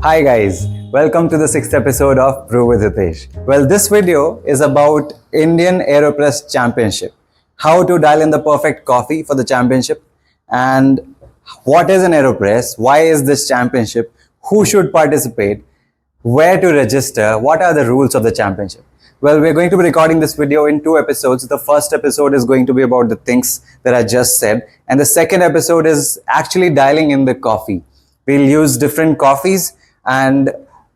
Hi guys, welcome to the 6th episode of Brew with Hitesh. Well, this video is about Indian Aeropress Championship. How to dial in the perfect coffee for the championship, and what is an Aeropress, why is this championship, who should participate, where to register, what are the rules of the championship. Well, we're going to be recording this video in 2 episodes. The first episode is going to be about the things that I just said, and the second episode is actually dialing in the coffee. We'll use different coffees and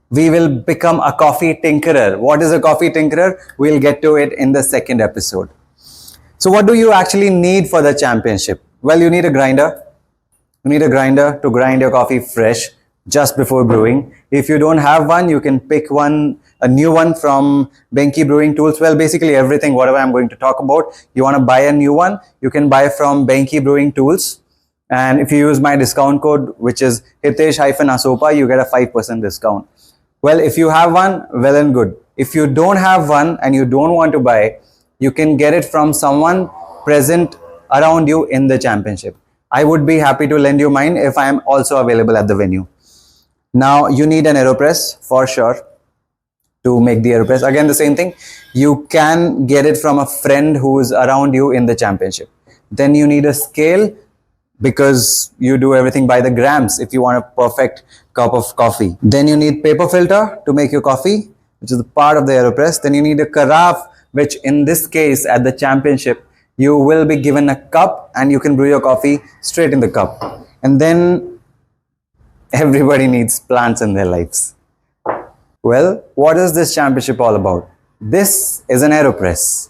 we will become a coffee tinkerer. What is a coffee tinkerer? We'll get to it in the second episode. So what do you actually need for the championship? Well, you need a grinder. You need a grinder to grind your coffee fresh just before brewing. If you don't have one, you can pick a new one from Benki Brewing Tools. Well, basically everything, whatever I'm going to talk about, you want to buy a new one, you can buy from Benki Brewing Tools. And if you use my discount code, which is Hitesh-Asopa, you get a 5% discount. Well, if you have one, well and good. If you don't have one and you don't want to buy, you can get it from someone present around you in the championship. I would be happy to lend you mine if I am also available at the venue. Now, you need an Aeropress for sure to make the Aeropress. Again, the same thing. You can get it from a friend who is around you in the championship. Then you need a scale, because you do everything by the grams if you want a perfect cup of coffee. Then you need paper filter to make your coffee, which is the part of the Aeropress. Then you need a carafe, which in this case at the championship, you will be given a cup and you can brew your coffee straight in the cup. And then everybody needs plants in their lives. Well, what is this championship all about? This is an Aeropress.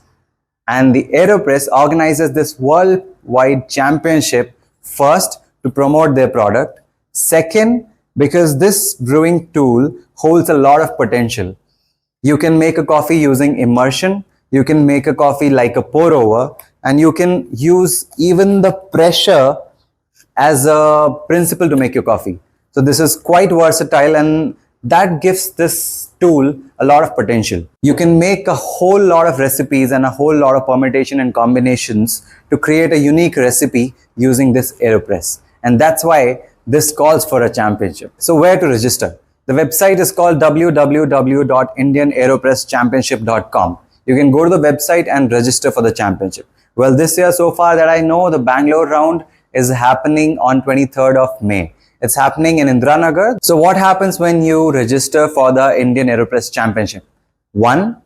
And the Aeropress organizes this worldwide championship. First, to promote their product. Second, because this brewing tool holds a lot of potential. You can make a coffee using immersion. You can make a coffee like a pour over, and you can use even the pressure as a principle to make your coffee. So this is quite versatile, and that gives this tool a lot of potential. You can make a whole lot of recipes and a whole lot of permutation and combinations to create a unique recipe using this Aeropress. And that's why this calls for a championship. So where to register? The website is called www.indianaeropresschampionship.com. You can go to the website and register for the championship. Well, this year so far that I know, the Bangalore round is happening on 23rd of May. It's happening in Indiranagar. So what happens when you register for the Indian Aeropress Championship? One,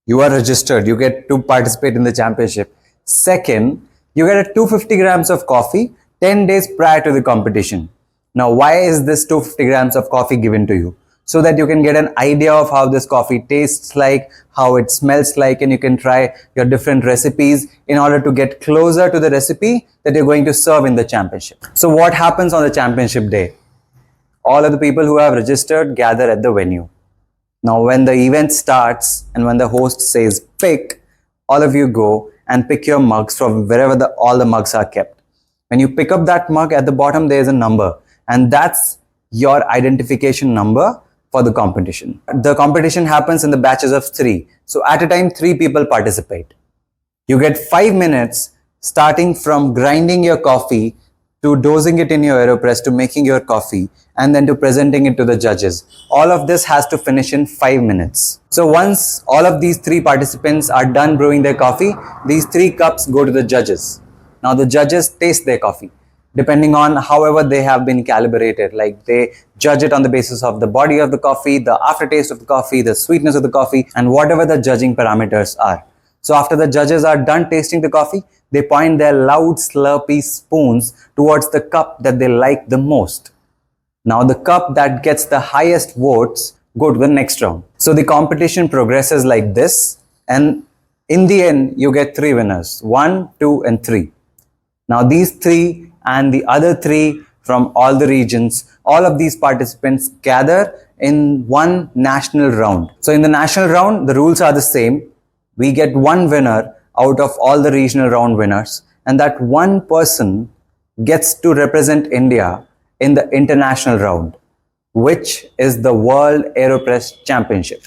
you are registered. You get to participate in the championship. Second, you get a 250 grams of coffee 10 days prior to the competition. Now, why is this 250 grams of coffee given to you? So that you can get an idea of how this coffee tastes like, how it smells like, and you can try your different recipes in order to get closer to the recipe that you're going to serve in the championship. So what happens on the championship day? All of the people who have registered gather at the venue. Now, when the event starts and when the host says pick, all of you go and pick your mugs from wherever all the mugs are kept. When you pick up that mug, at the bottom there is a number, and that's your identification number for the competition. The competition happens in the batches of 3. So at a time, 3 people participate. You get 5 minutes starting from grinding your coffee to dosing it in your Aeropress to making your coffee and then to presenting it to the judges. All of this has to finish in 5 minutes. So once all of these 3 participants are done brewing their coffee, these 3 cups go to the judges. Now the judges taste their coffee, depending on however they have been calibrated. Like they judge it on the basis of the body of the coffee, the aftertaste of the coffee, the sweetness of the coffee, and whatever the judging parameters are. So after the judges are done tasting the coffee, they point their loud slurpy spoons towards the cup that they like the most. Now the cup that gets the highest votes go to the next round. So the competition progresses like this, and in the end you get 3 winners, 1, 2 and 3. Now these 3 and the other 3 from all the regions, all of these participants gather in one national round. So in the national round, the rules are the same. We get 1 winner out of all the regional round winners, and that 1 person gets to represent India in the international round, which is the World Aeropress Championship.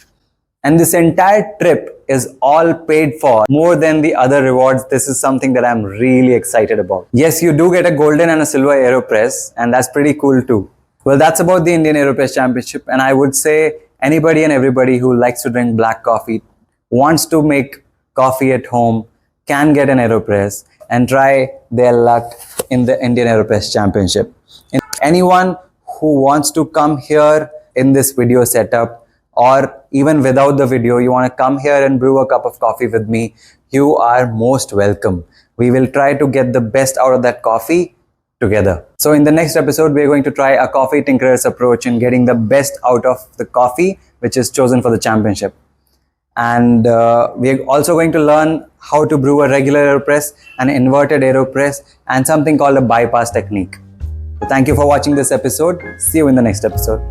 And this entire trip is all paid for, more than the other rewards. This is something that I'm really excited about. Yes, you do get a golden and a silver Aeropress, and that's pretty cool too. Well, that's about the Indian Aeropress Championship, and I would say anybody and everybody who likes to drink black coffee, wants to make coffee at home, can get an Aeropress and try their luck in the Indian Aeropress Championship. Anyone who wants to come here in this video setup, or even without the video, you want to come here and brew a cup of coffee with me, you are most welcome. We will try to get the best out of that coffee together. So in the next episode, we're going to try a coffee tinkerer's approach in getting the best out of the coffee which is chosen for the championship. And we're also going to learn how to brew a regular AeroPress, an inverted AeroPress, and something called a bypass technique. So thank you for watching this episode. See you in the next episode.